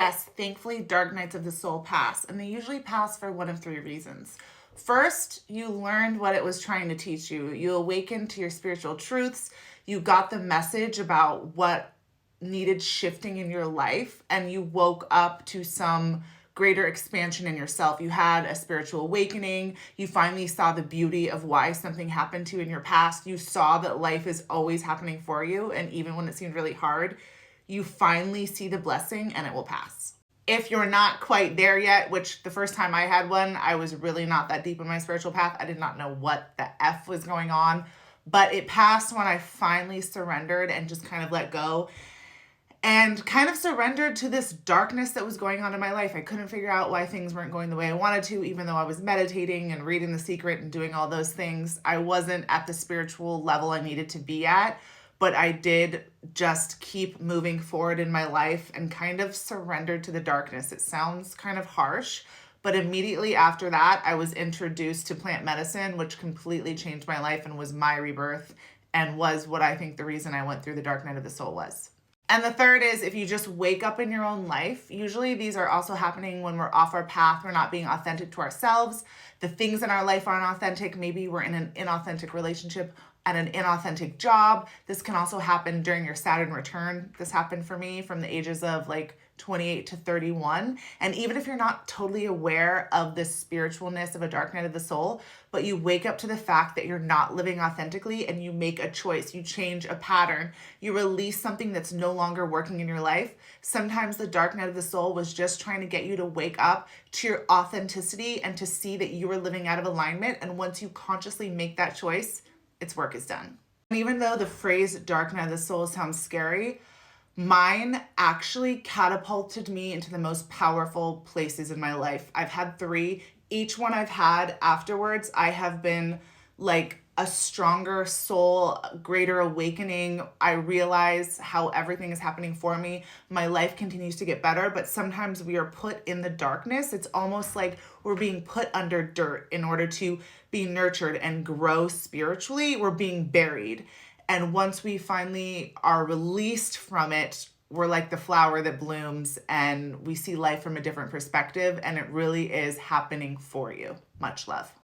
Yes, thankfully, dark nights of the soul pass, and they usually pass for one of three reasons. First, you learned what it was trying to teach you. You awakened to your spiritual truths. You got the message about what needed shifting in your life, and you woke up to some greater expansion in yourself. You had a spiritual awakening. You finally saw the beauty of why something happened to you in your past. You saw that life is always happening for you, and even when it seemed really hard, you finally see the blessing and it will pass. If you're not quite there yet, which the first time I had one, I was really not that deep in my spiritual path. I did not know what the F was going on, but it passed when I finally surrendered and just kind of let go and kind of surrendered to this darkness that was going on in my life. I couldn't figure out why things weren't going the way I wanted to, even though I was meditating and reading The Secret and doing all those things. I wasn't at the spiritual level I needed to be at, but I did just keep moving forward in my life and kind of surrendered to the darkness. It sounds kind of harsh, but immediately after that, I was introduced to plant medicine, which completely changed my life and was my rebirth and was what I think the reason I went through the dark night of the soul was. And the third is if you just wake up in your own life. Usually these are also happening when we're off our path, we're not being authentic to ourselves. The things in our life aren't authentic. Maybe we're in an inauthentic relationship, at an inauthentic job. This can also happen during your Saturn return. This happened for me from the ages of like 28 to 31. And even if you're not totally aware of the spiritualness of a dark night of the soul, but you wake up to the fact that you're not living authentically and you make a choice, you change a pattern, you release something that's no longer working in your life. Sometimes the dark night of the soul was just trying to get you to wake up to your authenticity and to see that you were living out of alignment. And once you consciously make that choice, its work is done. And even though the phrase dark night of the soul sounds scary, mine actually catapulted me into the most powerful places in my life. I've had three. Each one I've had afterwards, I have been like a stronger soul, greater awakening. I realize how everything is happening for me. My life continues to get better, but sometimes we are put in the darkness. It's almost like we're being put under dirt in order to be nurtured and grow spiritually. We're being buried. And once we finally are released from it, we're like the flower that blooms and we see life from a different perspective, and it really is happening for you. Much love.